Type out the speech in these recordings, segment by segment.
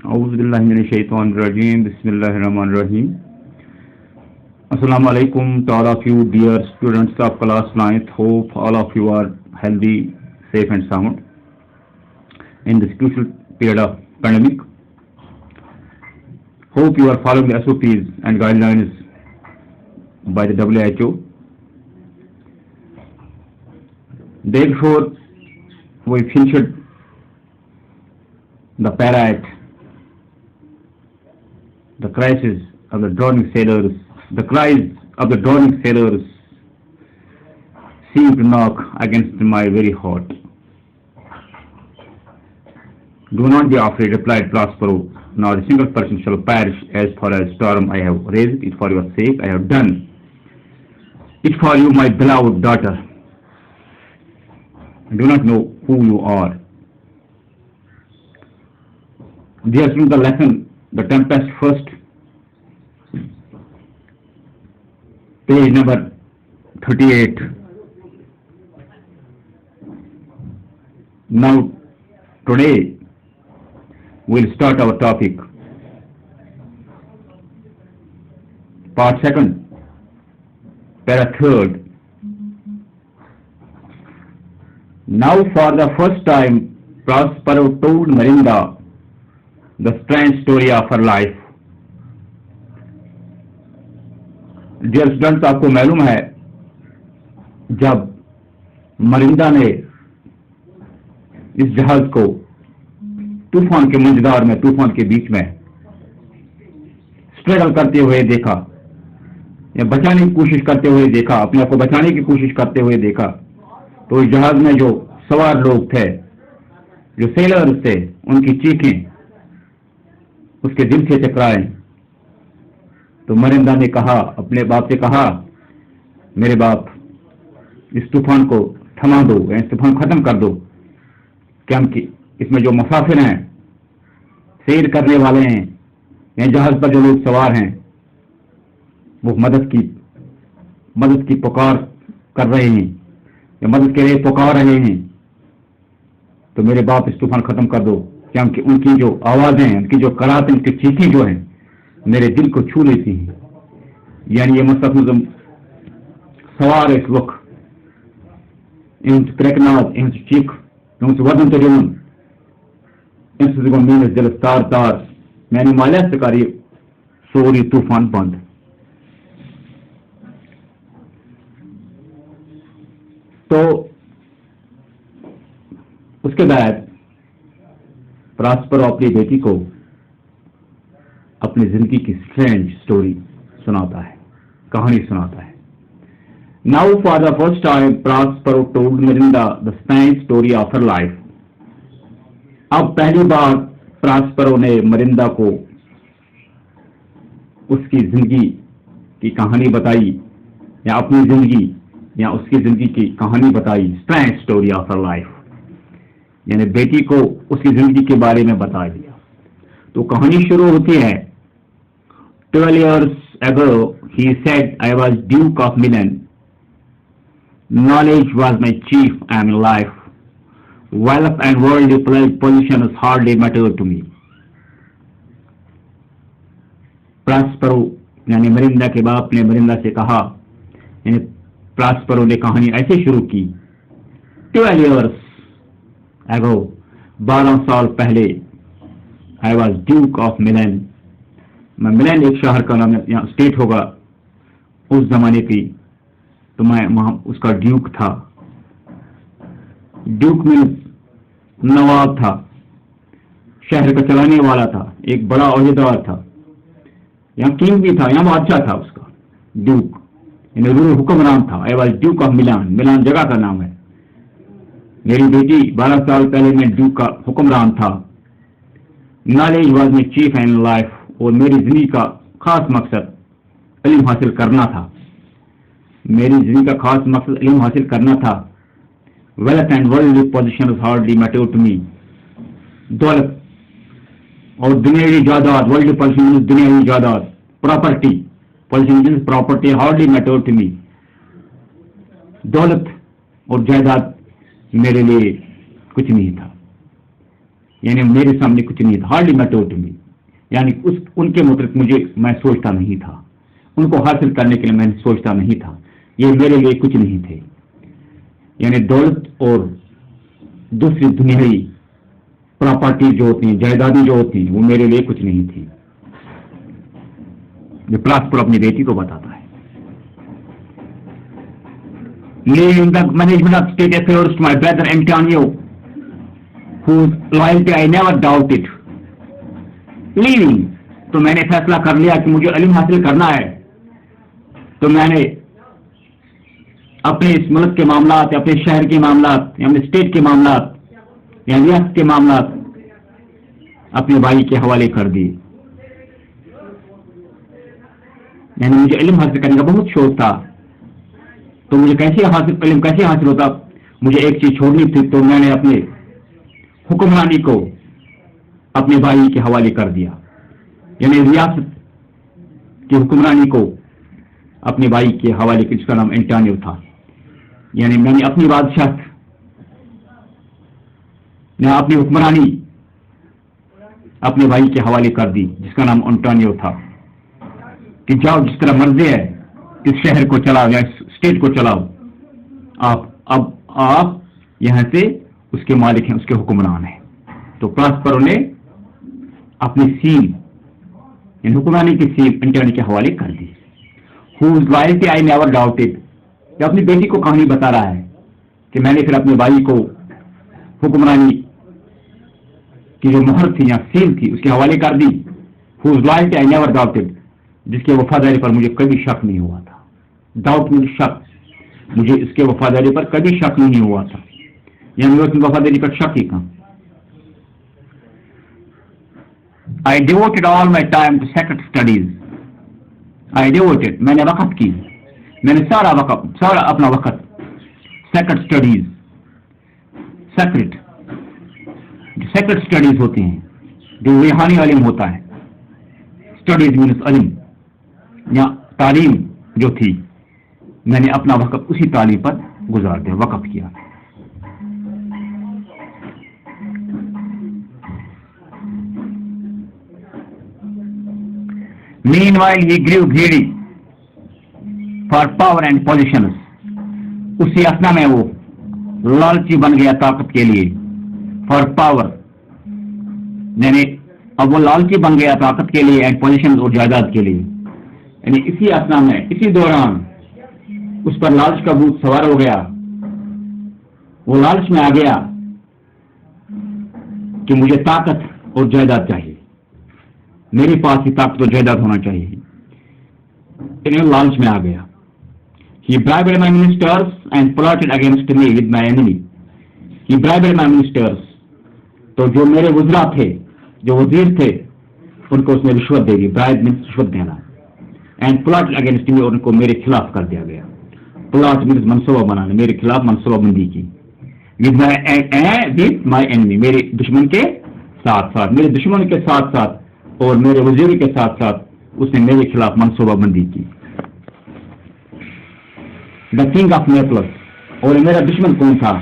اعوذ باللہ من الشیطان الرجیم بسم اللہ الرحمن الرحیم. Assalamu alaikum to all of you dear students of class 9th. Hope all of you are healthy, safe and sound in this crucial period of pandemic. Hope you are following the SOPs and guidelines by the WHO. Day before we finished the parrot, the crisis of the drowning sailors, the cries of the drowning sailors seemed to knock against my very heart. Do not be afraid, replied Prospero. Not a single person shall perish as for a storm. I have raised it for your sake. I have done it for you, my beloved daughter. I do not know who you are. Dear students, the lesson, the tempest first, page number 38. Now, today, we'll start our topic. Part 2, para 3rd. Now, for the first time, Prospero told Marinda the strange story of her life. Dear students, آپ کو معلوم ہے جب مرندہ نے اس جہاز کو طوفان کے منجدار میں، طوفان کے بیچ میں اسٹرگل کرتے ہوئے دیکھا یا بچانے کی کوشش کرتے ہوئے دیکھا، اپنے آپ کو بچانے کی کوشش کرتے ہوئے دیکھا، تو اس جہاز میں جو سوار لوگ تھے، جو سیلرز تھے، ان کی چیخیں اس کے دل سے ٹکرائیں. تو مرندہ نے کہا، اپنے باپ سے کہا، میرے باپ، اس طوفان کو تھما دو، اس طوفان کو ختم کر دو، کہ اس میں جو مسافر ہیں، سیر کرنے والے ہیں، یا جہاز پر جو لوگ سوار ہیں، وہ مدد کی پکار کر رہے ہیں یا مدد کے لیے پکار رہے ہیں. تو میرے باپ، اس طوفان ختم کر دو، کیونکہ ان کی جو آوازیں ہیں، ان کی جو کرات، ان کی چیخیں جو ہیں، میرے دل کو چھو لیتی ہیں. یعنی یہ مستقبل سوار اس وقت ان کرکنات، ان چیخ، ان ودن تجون، ان سے مینس دل تار یعنی مالیہ سے کاری سوری طوفان بند. تو اس کے بعد پراسپرو اپنی بیٹی کو اپنی زندگی کی اسٹرینج سٹوری سناتا ہے، کہانی سناتا ہے. Now for the first time Prospero told Miranda the strange story of her life. اب پہلی بار پراسپرو نے مرندا کو اس کی زندگی کی کہانی بتائی، یا اپنی زندگی یا اس کی زندگی کی کہانی بتائی. Strange story of her life یعنی بیٹی کو اس کی زندگی کے بارے میں بتا دیا. تو کہانی شروع ہوتی ہے. 12 years ago, he said, I was Duke of Milan. Knowledge was my chief aim in life. Wealth and worldly positions hardly mattered to me. Prospero یعنی مرندا کے باپ نے مرندا سے کہا، یعنی پراسپرو نے کہانی ایسے شروع کی. 12 years ago, 12 سال پہلے، I was Duke of Milan. میں ملین ایک شہر کا نام یا اسٹیٹ ہوگا اس زمانے کی، تو میں وہاں اس کا ڈیوک تھا. ڈیوک مینس نواب تھا، شہر کا چلانے والا تھا، ایک بڑا عہدیدار تھا، یا کنگ بھی تھا، یا بادشاہ تھا. اس کا ڈیوک یعنی رول حکمران تھا. آئی واز ڈیوک آف ملان. ملان جگہ کا نام ہے. میری بیٹی 12 سال پہلے میں ڈیوک کا حکمران تھا. Knowledge was my chief and life, اور میری زندگی کا خاص مقصد علم حاصل کرنا تھا. میری زندگی کا خاص مقصد علم حاصل کرنا تھا. Wealth and worldly positions hardly matter to me. دولت اور دنیاوی جائیداد، ورلڈلی پوزیشن دنیاوی جائیداد، property, position property hardly matter to me. دولت اور جائیداد میرے لیے کچھ نہیں تھا. यानी मेरे सामने कुछ नहीं था, हार्डली मैटर टू मी, यानी उनके मुतल्लिक मैं सोचता नहीं था, उनको हासिल करने के लिए मैं सोचता नहीं था, ये मेरे लिए कुछ नहीं थे। यानी दौलत और दूसरी दुनियावी प्रॉपर्टी जो होती हैं, जायदादी जो होती हैं, वो मेरे लिए कुछ नहीं थी। जो प्रॉस्पर अपनी बेटी को बताता है, leaving the management of state affairs to my brother Antonio, whose loyalty I never doubted. Leaving, तो मैंने फैसला कर लिया कि मुझे इल्म हासिल करना है, तो मैंने अपने इस मुल्क के मामलात, अपने शहर के मामलात, या अपने स्टेट के मामलात, या रियासत के मामलात अपने भाई के हवाले कर दिए। यानी मुझे इल्म हासिल करने का बहुत शौक था, तो मुझे इल्म कैसे हासिल होता, मुझे एक चीज छोड़नी थी, तो मैंने अपने हुक्मरानी को अपने भाई के हवाले कर दिया। यानी रियासत की हुक्मरानी को अपने भाई के हवाले किया, जिसका नाम एंटोनियो था। यानी मैंने अपनी बादशाह ने अपनी हुक्मरानी अपने भाई के हवाले कर दी, जिसका नाम एंटोनियो था, कि जाओ जिस तरह मर्जी है इस शहर को चलाओ या स्टेट को चलाओ, आप यहां से उसके मालिक हैं, उसके हुक्मरान हैं। तो प्रॉस्पर ने अपनी सील, इन हुक्मरानी की सील एंटोनियो के हवाले कर दी। Whose loyalty I never doubted, जो अपनी बेटी को कहानी बता रहा है कि मैंने फिर अपने भाई को हुक्मरानी की जो मोहर थी या सील थी उसके हवाले कर दी। Whose loyalty I never doubted, जिसके वफादारी पर मुझे कभी शक नहीं हुआ था। डाउट मीन शक, मुझे इसके वफादारी पर कभी शक नहीं हुआ था, यानी उसकी वफादारी पर शक ही कहां। I devoted all my time to sacred studies. I devoted, मैंने वक़्त की, मैंने सारा अपना वक़्त sacred studies, sacred studies होती हैं, जो रूहानी इल्म होता है। स्टडीज मीन्स इल्म या तालीम जो थी, मैंने अपना वक़्त उसी तालीम पर गुजार दिया, वक़्फ किया। Meanwhile he grew greedy for power and positions. उसी असना में वो लालची बन गया ताकत के लिए, for power, यानी अब वो लालची बन गया ताकत के लिए, एंड पोजिशन और जायदाद के लिए। यानी इसी असना में, इसी दौरान उस पर लालच का भूत सवार हो गया। वो लालच में आ गया कि मुझे ताकत और जायदाद चाहिए, मेरे पास ही ताकत और जायदाद होना चाहिए। इन्हें लालच में आ गया। He bribed my ministers and plotted against me with my enemy. He bribed my ministers, तो जो मेरे वज़रा थे, जो वजीर थे, उनको उसने रिश्वत दे दी। ब्राइब मीन्स रिश्वत देना। एंड प्लॉटेड अगेंस्ट मी, और उनको मेरे खिलाफ कर दिया गया। प्लॉट मीन्स मंसूबा बनाना, मेरे खिलाफ मंसूबाबंदी की। विद माई एनिमी, मेरे दुश्मन के साथ साथ, मेरे दुश्मन के साथ साथ और मेरे वजीर के साथ साथ उसने मेरे खिलाफ मंसूबाबंदी की। द किंग ऑफ नेपलस, और मेरा दुश्मन कौन था?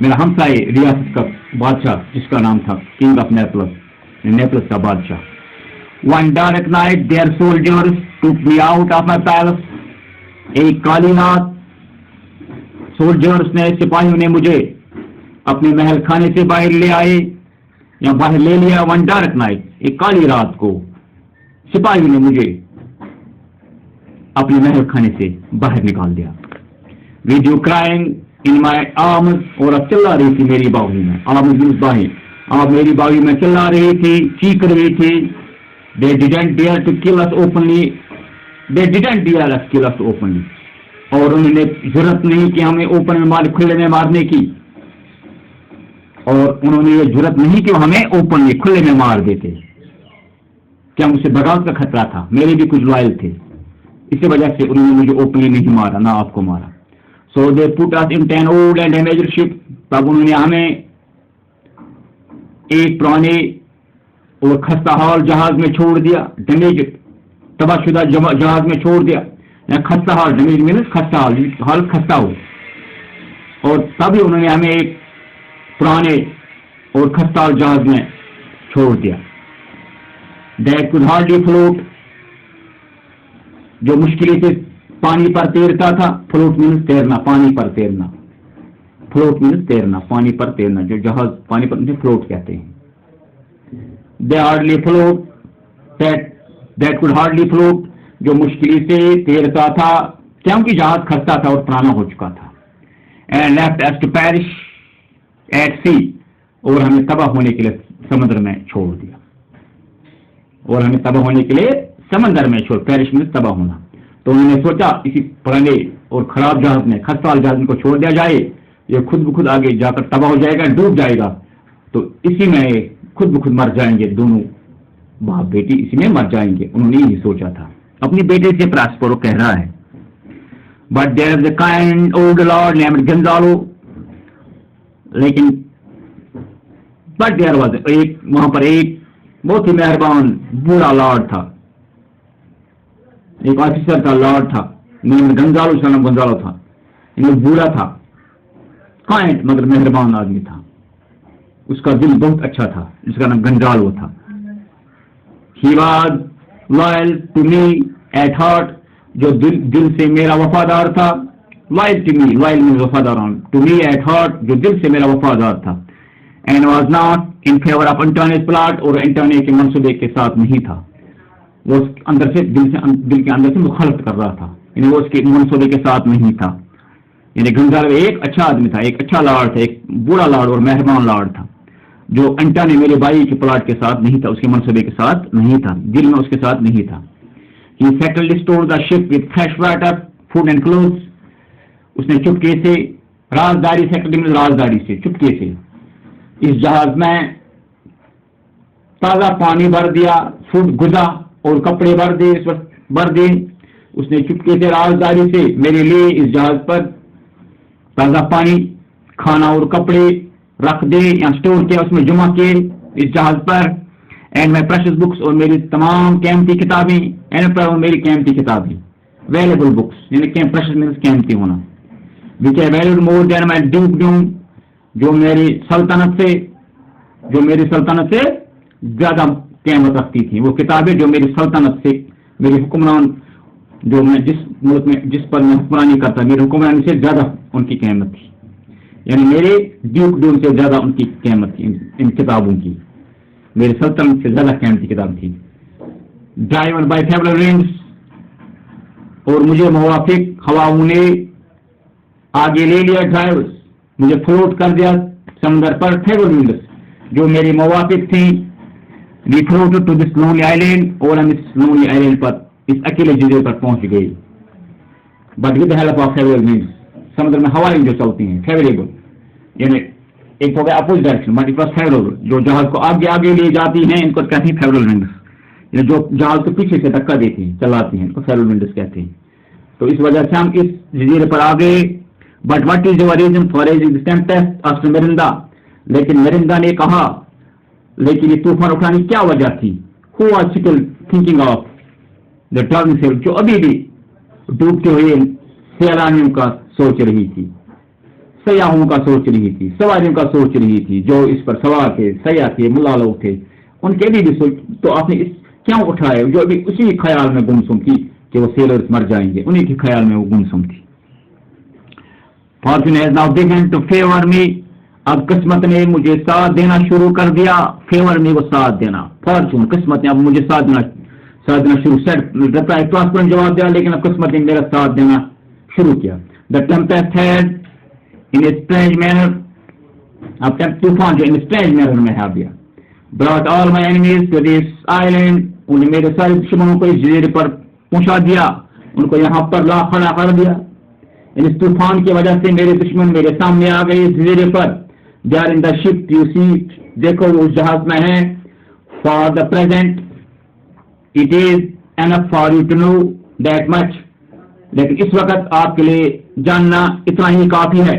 मेरा हमसाए रियासत का बादशाह, जिसका नाम था किंग ऑफ नेपलस, नेपलस का बादशाह। One dark night their soldiers took me out of my palace, एक काली रात सोल्जर्स ने, सिपाहियों ने मुझे अपने महल खाने से बाहर ले आए या बाहर ले लिया। वन डार्क नाइट, एक काली रात को सिपाहियों ने मुझे अपने महल खाने से बाहर निकाल दिया। With you crying in my arms, और अब चिल्ला रही थी मेरी बागी में। आर्म्स बाहें, आप मेरी बागी में चिल्ला रही थी, चीख रही थी। They didn't dare to kill us openly. They didn't dare to kill us openly. और उन्होंने जुर्रत नहीं की हमें ओपन में खुले में मारने की, और उन्होंने ये जुर्रत नहीं कि हमें ओपन में खुले में मार देते। क्या मुझसे बगावत का खतरा था? मेरे भी कुछ लॉयल थे, इसी वजह से उन्होंने मुझे ओपनली नहीं मारा, ना आपको मारा। So they put us in an old and damaged ship. तब उन्होंने हमें एक पुराने और खस्ता हाल जहाज में छोड़ दिया। डैमेज, तबाहशुदा जहाज में छोड़ दिया। खस्ता हाल, डैमेज मीन्स खस्ता हाल खस्ता हो। और तभी उन्होंने हमें एक पुराने اور खस्ताल जहाज में छोड़ दिया। That could hardly float, जो मुश्किल से पानी पर तैरता था। फ्लोट मीन्स तैरना, पानी पर तैरना। फ्लोट मीन्स तैरना, पानी पर तैरना। जो जहाज पानी पर, मुझे फ्लोट कहते हैं। They hardly float, that could hardly float, जो मुश्किल से तैरता था क्योंकि जहाज खस्ता था और पुराना हो चुका था। And left us to perish at sea, और हमें तबाह होने के लिए समुद्र में छोड़ दिया। और हमें तबाह होने के लिए समंदर में छोड़, पेरिश में तबाह होना। तो उन्होंने सोचा इसी पुराने और खराब जहाज में, खस्ताल जहाज को छोड़ दिया जाए, ये खुद ब खुद आगे जाकर तबाह हो जाएगा, डूब जाएगा। तो इसी में खुद ब खुद मर जाएंगे, दोनों बाप बेटी इसी में मर जाएंगे। उन्होंने यही सोचा था। अपनी बेटे से प्रास्परो कह रहा है, but there is a kind old lord named Gonzalo, लेकिन बट देयर वाज एक, वहां पर एक बहुत ही मेहरबान बूढ़ा लॉर्ड था, एक ऑफिसर था, लॉर्ड था, गंजालो, उसका नाम गंजालो था। बूढ़ा था, काइंड मतलब मेहरबान आदमी था, उसका दिल बहुत अच्छा था, जिसका नाम गंजालो था। He was loyal to me at heart, जो दिल से मेरा वफादार था। Loyal to me, loyal means वफादार, टू मी एट हार्ट, जो दिल से मेरा वफादार था। And was not in favour of Antonio's plot, और एंटोनियो के मंसूबे के साथ नहीं था। वो अंदर से दिल के अंदर से मुखालफत कर रहा था, यानी वो उसके मंसूबे के साथ नहीं था। यानी गंजालो एक अच्छा आदमी था, एक अच्छा लॉर्ड था, एक बूढ़ा लॉर्ड और मेहरबान लॉर्ड था, जो एंटोनियो मेरे भाई के प्लॉट के साथ नहीं था, उसके मंसूबे के साथ नहीं था, दिल में उसके साथ नहीं था। He settled stored the ship with fresh water, food and clothes. उसने चुपके से, राजदारी, सेटल्ड मीन्स राजदारी से, चुपके से इस जहाज में ताजा पानी भर दिया, फूड गुजा और कपड़े भर दे। उसने चुपके से, राजदारी से मेरे लिए इस जहाज पर ताजा पानी, खाना और कपड़े रख दे या स्टोर किया, उसमें जमा किए इस जहाज पर। एंड माई प्रेशियस बुक्स, और मेरी तमाम कीमती किताबें, एंड और मेरी कीमती किताबें, वैल्यूएबल बुक्स, यानी प्रेशियस मीन्स कीमती होना। विच आई वैल्यूड मोर देन माई ड्यूकडम, जो मेरी सल्तनत से ज्यादा कीमत रखती थी। वो किताबें जो मेरी सल्तनत से, मेरी हुक्मरान, जो मैं जिस मुल्क में, जिस पर मैं हुक्मरानी करता, मेरे हुक्मरानी से ज्यादा उनकी कीमत थी, यानी मेरे ड्यूकडम से ज्यादा उनकी कीमत थी इन किताबों की, मेरी सल्तनत से ज्यादा कीमती किताब थी। ड्राइवन बाय फेवरेबल विंड्स, और मुझे मुवाफिक हवाओं ने आगे ले लिया, ड्राइवर्स, मुझे फ्लोट कर दिया समुद्र पर, फेवरेबल विंड्स जो मेरी मुवाफिक थी। We floated to this lonely island, और हम इस लोनली आइलैंड पर, इस अकेले जजीरे पर पहुंच गए। But with help of favourable winds, समुद्र में हवाएं जो चलती हैं, फेवरेबल यानी एक हो गया opposite direction, but it was favourable, जो जहाज को आगे ले जाती हैं, इनको कहते हैं फेवरेबल विंड्स। जो जहाज को पीछे से धक्का देती हैं, चलाती हैं, इनको फेवरेबल विंड्स कहते हैं। तो इस वजह से हम इस जजीरे पर आ गए। But what is your reason for raising this tempest, asked Miranda, लेकिन मेरिंदा ने कहा, लेकिन ये तूफान उठाने की क्या वजह थी? Who was still thinking of the turning sail, जो अभी भी डूबते हुए सैलानियों का सोच रही थी, सयाहों का सोच रही थी, सवारियों का सोच रही थी, जो इस पर सवार थे, सयाह थे, मुल्ला लोग थे, उनके भी सोच। तो आपने इस क्यों उठाया, जो अभी उसी ख्याल में गुमसुम थी कि वो सेलर्स मर जाएंगे, उन्हीं के ख्याल में वो गुमसुम थी। Fortune has now begun to favour me, अब किस्मत ने मुझे साथ देना शुरू कर दिया। फेवर मी, वो साथ देना, फॉर्चून किस्मत ने अब मुझे साथ देना शुरू, सेट रिप्लाई प्रॉस्पर ने जवाब दिया, लेकिन अब किस्मत ने मेरा साथ देना शुरू किया। The tempest had in a strange manner, अब तूफान जो इन स्ट्रेंज मैनर में है गया, brought all my enemies to this island, उन्हें मेरे सारे दुश्मनों को इस जजीरे पर पहुंचा दिया, उनको यहाँ पर ला खड़ा कर दिया। इस तूफान की वजह से मेरे दुश्मन मेरे सामने आ गए इस जजीरे पर। They are in the ship you see, देखो वो उस जहाज में है। For the present it is enough for you to know that much, लेकिन इस वक्त आपके लिए जानना इतना ही काफी है,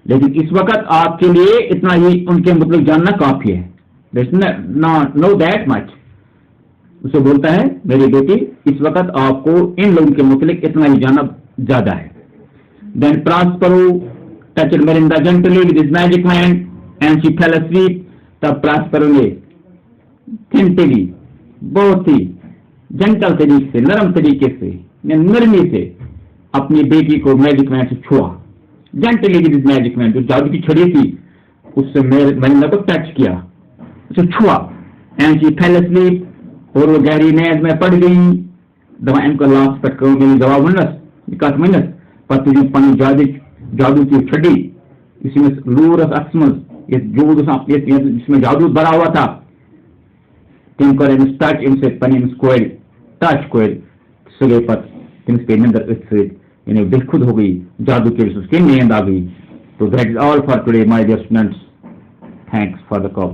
लेकिन इस वक्त आपके लिए इतना ही उनके मतलब जानना काफी है। नो दैट मच, उसे बोलता है मेरी बेटी इस वक्त आपको इन लोगों के मुतालिक इतना ही जानना ज्यादा है। Then Prospero touched Merinda gently with his magic hand and she fell asleep. तब प्रॉस्पर ने थिंकली बहुत ही जेंटल तरीके से, नरम तरीके से, नरमी से अपनी बेटी को मैजिक मैन से छुआ। जेंटली विद मैजिक मैन, जो जादू की छड़ी थी उससे महिला को टच किया, उसे छुआ। एंड शी फेल asleep, और वो गहरी नींद में पड़ गई। दवा इनको लास्ट तक करो जवाब मनस विकास मनस पर तुझे पन जादू की छड़ी इसमें लूरस अक्समस ये जो जिसमें जादू भरा हुआ था تم کر أمس ٹچ أمس سۭتۍ پنٕنۍ أمس کورِ ٹچ کورِ سُہ گٔے پتہٕ تٔمِس پیٚیہِ نِندٕر أتھۍ سۭتۍ یعنی بے خود ہو گئی جادو کی وجہ سے اس کی نیند آ گئی. تو that is all for today my dear students. Thanks for the call.